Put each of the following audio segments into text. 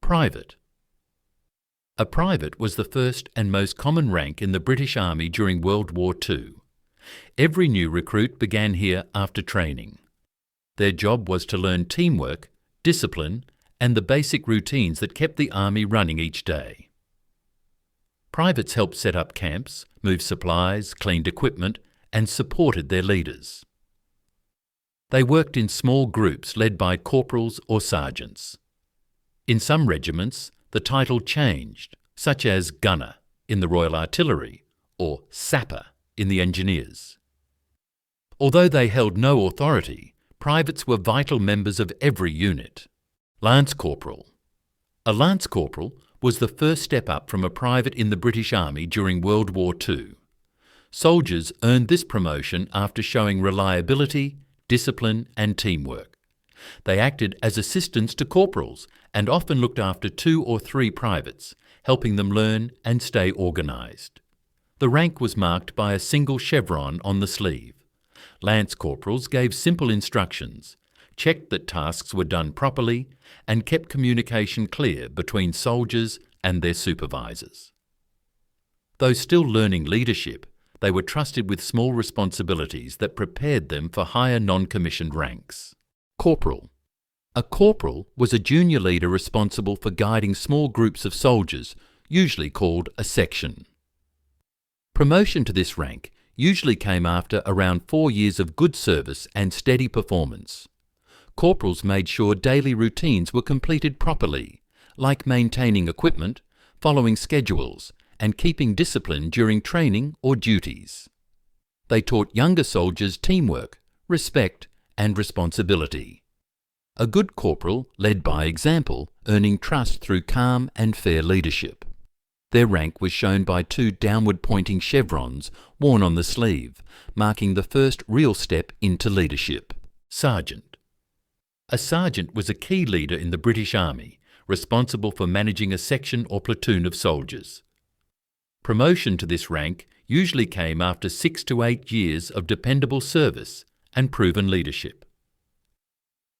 Private. A private was the first and most common rank in the British Army during World War II. Every new recruit began here after training. Their job was to learn teamwork, discipline, and the basic routines that kept the Army running each day. Privates helped set up camps, moved supplies, cleaned equipment, and supported their leaders. They worked in small groups led by corporals or sergeants. In some regiments, the title changed, such as gunner in the Royal Artillery or sapper in the Engineers. Although they held no authority, privates were vital members of every unit. Lance Corporal. A Lance Corporal was the first step up from a private in the British Army during World War II. Soldiers earned this promotion after showing reliability, discipline and teamwork. They acted as assistants to corporals and often looked after 2 or 3 privates, helping them learn and stay organised. The rank was marked by a single chevron on the sleeve. Lance corporals gave simple instructions, checked that tasks were done properly, and kept communication clear between soldiers and their supervisors. Though still learning leadership, they were trusted with small responsibilities that prepared them for higher non-commissioned ranks. Corporal. A corporal was a junior leader responsible for guiding small groups of soldiers, usually called a section. Promotion to this rank usually came after around 4 years of good service and steady performance. Corporals made sure daily routines were completed properly, like maintaining equipment, following schedules, and keeping discipline during training or duties. They taught younger soldiers teamwork, respect, and responsibility. A good corporal led by example, earning trust through calm and fair leadership. Their rank was shown by 2 downward-pointing chevrons worn on the sleeve, marking the first real step into leadership. Sergeant. A sergeant was a key leader in the British Army, responsible for managing a section or platoon of soldiers. Promotion to this rank usually came after 6 to 8 years of dependable service and proven leadership.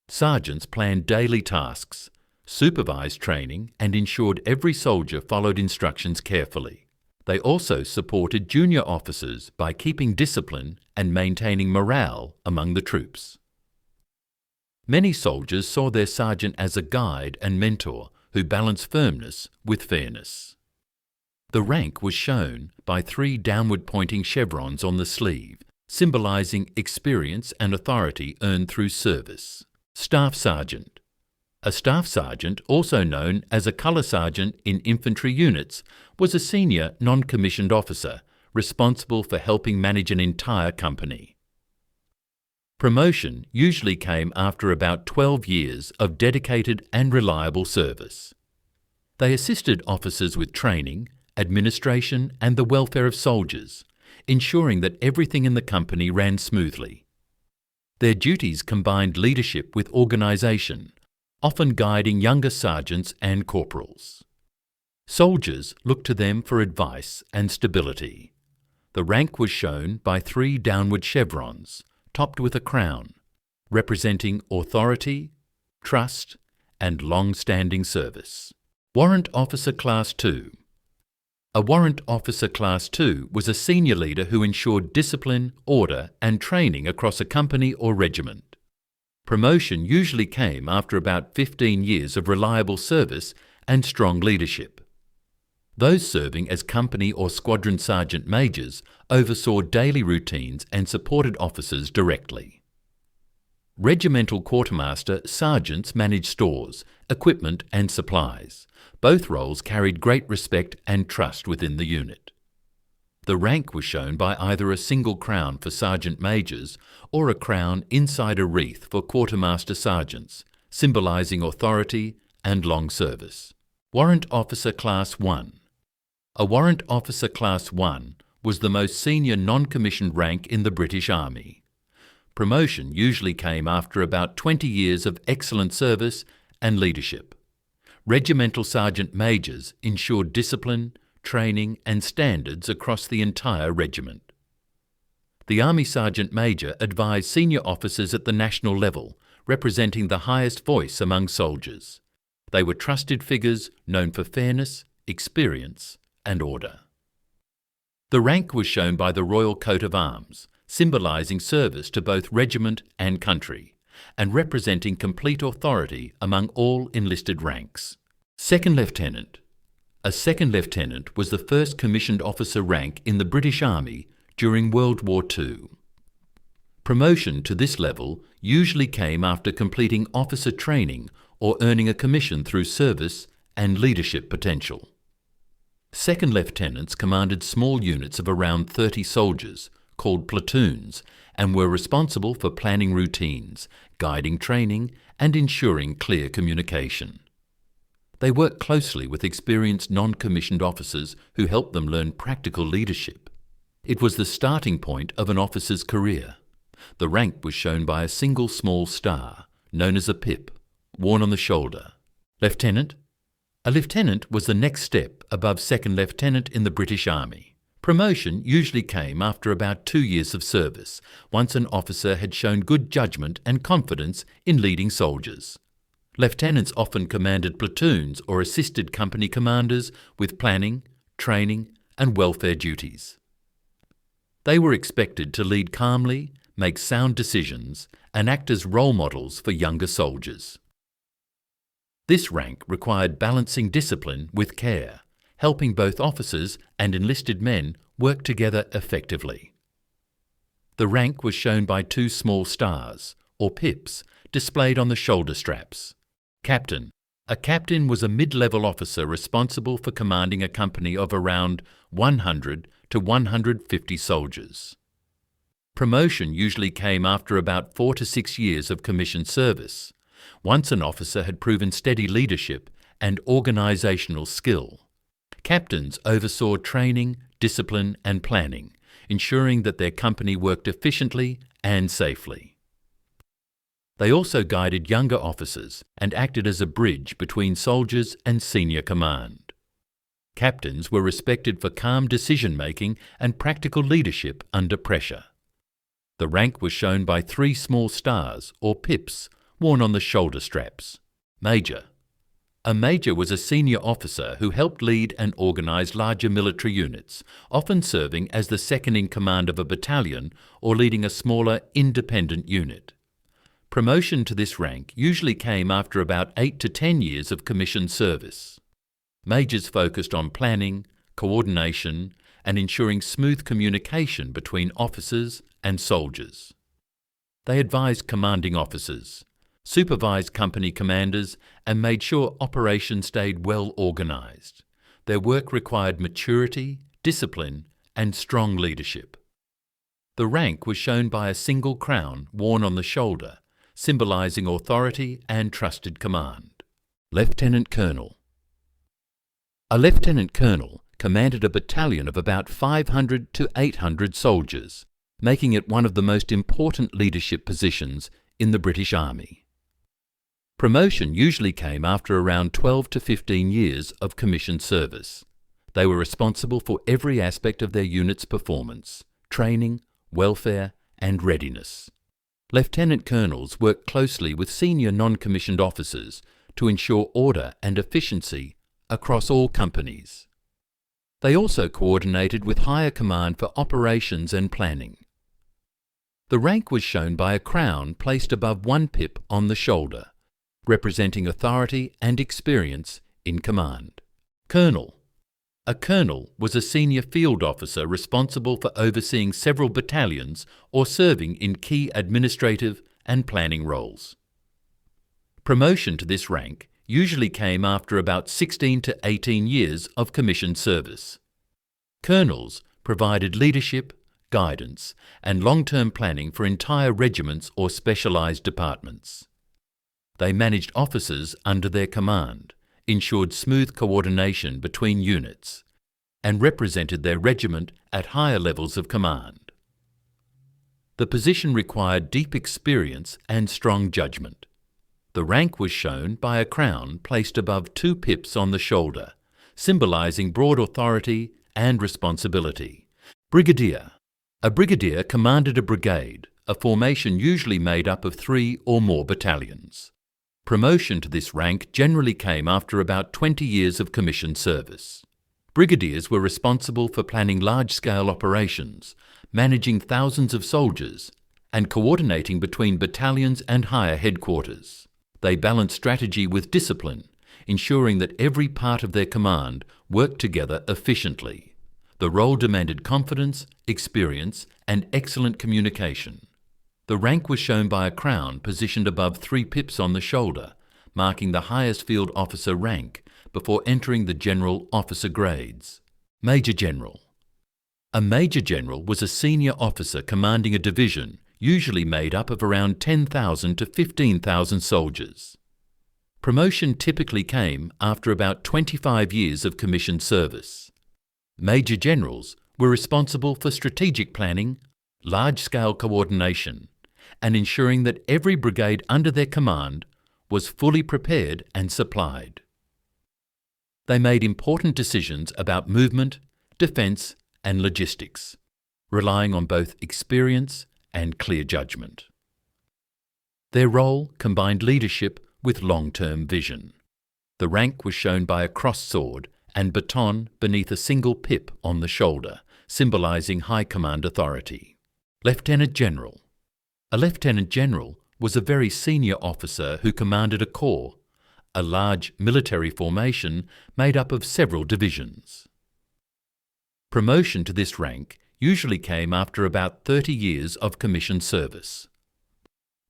Sergeants planned daily tasks, supervised training, and ensured every soldier followed instructions carefully. They also supported junior officers by keeping discipline and maintaining morale among the troops. Many soldiers saw their sergeant as a guide and mentor who balanced firmness with fairness. The rank was shown by 3 downward-pointing chevrons on the sleeve, symbolising experience and authority earned through service. Staff Sergeant. A staff sergeant, also known as a colour sergeant in infantry units, was a senior non-commissioned officer responsible for helping manage an entire company. Promotion usually came after about 12 years of dedicated and reliable service. They assisted officers with training, administration and the welfare of soldiers, ensuring that everything in the company ran smoothly. Their duties combined leadership with organisation, often guiding younger sergeants and corporals. Soldiers looked to them for advice and stability. The rank was shown by 3 downward chevrons, topped with a crown, representing authority, trust, and long-standing service. Warrant Officer Class 2. A Warrant Officer Class 2 was a senior leader who ensured discipline, order, and training across a company or regiment. Promotion usually came after about 15 years of reliable service and strong leadership. Those serving as company or squadron sergeant majors oversaw daily routines and supported officers directly. Regimental quartermaster sergeants managed stores, equipment and supplies. Both roles carried great respect and trust within the unit. The rank was shown by either a single crown for sergeant majors or a crown inside a wreath for quartermaster sergeants, symbolising authority and long service. Warrant Officer Class 1. A Warrant Officer Class 1 was the most senior non-commissioned rank in the British Army. Promotion usually came after about 20 years of excellent service and leadership. Regimental sergeant majors ensured discipline, training and standards across the entire regiment. The Army Sergeant Major advised senior officers at the national level, representing the highest voice among soldiers. They were trusted figures known for fairness, experience, and order. The rank was shown by the royal coat of arms, symbolising service to both regiment and country, and representing complete authority among all enlisted ranks. Second Lieutenant. A second lieutenant was the first commissioned officer rank in the British Army during World War II. Promotion to this level usually came after completing officer training or earning a commission through service and leadership potential. Second lieutenants commanded small units of around 30 soldiers, called platoons, and were responsible for planning routines, guiding training, and ensuring clear communication. They worked closely with experienced non-commissioned officers who helped them learn practical leadership. It was the starting point of an officer's career. The rank was shown by a single small star, known as a pip, worn on the shoulder. Lieutenant. A lieutenant was the next step above second lieutenant in the British Army. Promotion usually came after about 2 years of service, once an officer had shown good judgment and confidence in leading soldiers. Lieutenants often commanded platoons or assisted company commanders with planning, training, and welfare duties. They were expected to lead calmly, make sound decisions, and act as role models for younger soldiers. This rank required balancing discipline with care, helping both officers and enlisted men work together effectively. The rank was shown by 2 small stars, or pips, displayed on the shoulder straps. Captain. A captain was a mid-level officer responsible for commanding a company of around 100 to 150 soldiers. Promotion usually came after about 4 to 6 years of commissioned service, once an officer had proven steady leadership and organisational skill. Captains oversaw training, discipline and planning, ensuring that their company worked efficiently and safely. They also guided younger officers and acted as a bridge between soldiers and senior command. Captains were respected for calm decision-making and practical leadership under pressure. The rank was shown by 3 small stars, or pips, worn on the shoulder straps. Major. A major was a senior officer who helped lead and organise larger military units, often serving as the second in command of a battalion or leading a smaller independent unit. Promotion to this rank usually came after about 8 to 10 years of commissioned service. Majors focused on planning, coordination, and ensuring smooth communication between officers and soldiers. They advised commanding officers, supervised company commanders, and made sure operations stayed well organised. Their work required maturity, discipline, and strong leadership. The rank was shown by a single crown worn on the shoulder, symbolising authority and trusted command. Lieutenant Colonel. A lieutenant colonel commanded a battalion of about 500 to 800 soldiers, making it one of the most important leadership positions in the British Army. Promotion usually came after around 12 to 15 years of commissioned service. They were responsible for every aspect of their unit's performance, training, welfare, and readiness. Lieutenant colonels worked closely with senior non-commissioned officers to ensure order and efficiency across all companies. They also coordinated with higher command for operations and planning. The rank was shown by a crown placed above 1 pip on the shoulder, representing authority and experience in command. Colonel. A colonel was a senior field officer responsible for overseeing several battalions or serving in key administrative and planning roles. Promotion to this rank usually came after about 16 to 18 years of commissioned service. Colonels provided leadership, guidance, and long-term planning for entire regiments or specialised departments. They managed officers under their command, ensured smooth coordination between units, and represented their regiment at higher levels of command. The position required deep experience and strong judgment. The rank was shown by a crown placed above 2 pips on the shoulder, symbolising broad authority and responsibility. Brigadier. A brigadier commanded a brigade, a formation usually made up of 3 or more battalions. Promotion to this rank generally came after about 20 years of commissioned service. Brigadiers were responsible for planning large-scale operations, managing thousands of soldiers, and coordinating between battalions and higher headquarters. They balanced strategy with discipline, ensuring that every part of their command worked together efficiently. The role demanded confidence, experience, and excellent communication. The rank was shown by a crown positioned above 3 pips on the shoulder, marking the highest field officer rank before entering the general officer grades. Major General. A Major General was a senior officer commanding a division, usually made up of around 10,000 to 15,000 soldiers. Promotion typically came after about 25 years of commissioned service. Major Generals were responsible for strategic planning, large-scale coordination, and ensuring that every brigade under their command was fully prepared and supplied. They made important decisions about movement, defence, and logistics, relying on both experience and clear judgment. Their role combined leadership with long-term vision. The rank was shown by a crossed sword and baton beneath a single pip on the shoulder, symbolising high command authority. Lieutenant General. A Lieutenant General was a very senior officer who commanded a corps, a large military formation made up of several divisions. Promotion to this rank usually came after about 30 years of commissioned service.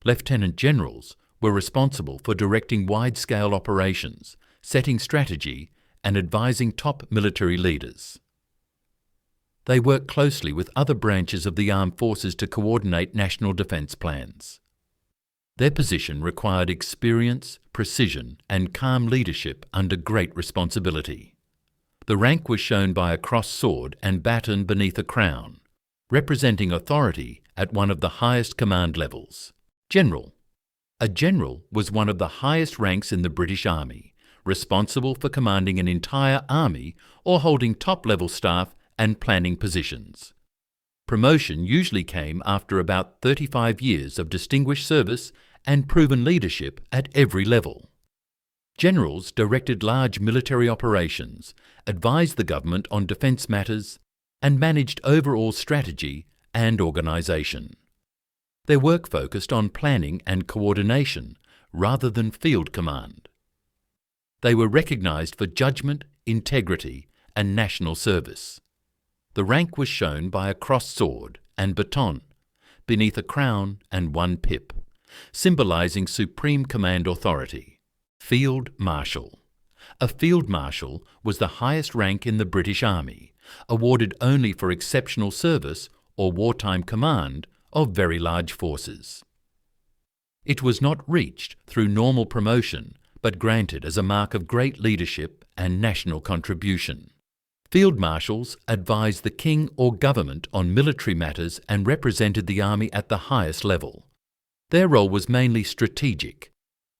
Lieutenant Generals were responsible for directing wide-scale operations, setting strategy, and advising top military leaders. They worked closely with other branches of the armed forces to coordinate national defence plans. Their position required experience, precision, and calm leadership under great responsibility. The rank was shown by a crossed sword and baton beneath a crown, representing authority at one of the highest command levels. General. A general was one of the highest ranks in the British Army, responsible for commanding an entire army or holding top-level staff and planning positions. Promotion usually came after about 35 years of distinguished service and proven leadership at every level. Generals directed large military operations, advised the government on defence matters, and managed overall strategy and organisation. Their work focused on planning and coordination rather than field command. They were recognised for judgment, integrity, and national service. The rank was shown by a crossed sword and baton, beneath a crown and 1 pip, symbolising supreme command authority. Field Marshal. A Field Marshal was the highest rank in the British Army, awarded only for exceptional service or wartime command of very large forces. It was not reached through normal promotion, but granted as a mark of great leadership and national contribution. Field Marshals advised the King or government on military matters and represented the army at the highest level. Their role was mainly strategic,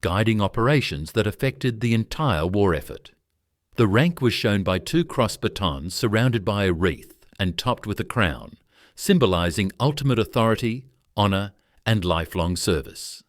guiding operations that affected the entire war effort. The rank was shown by 2 crossed batons surrounded by a wreath and topped with a crown, symbolising ultimate authority, honour, and lifelong service.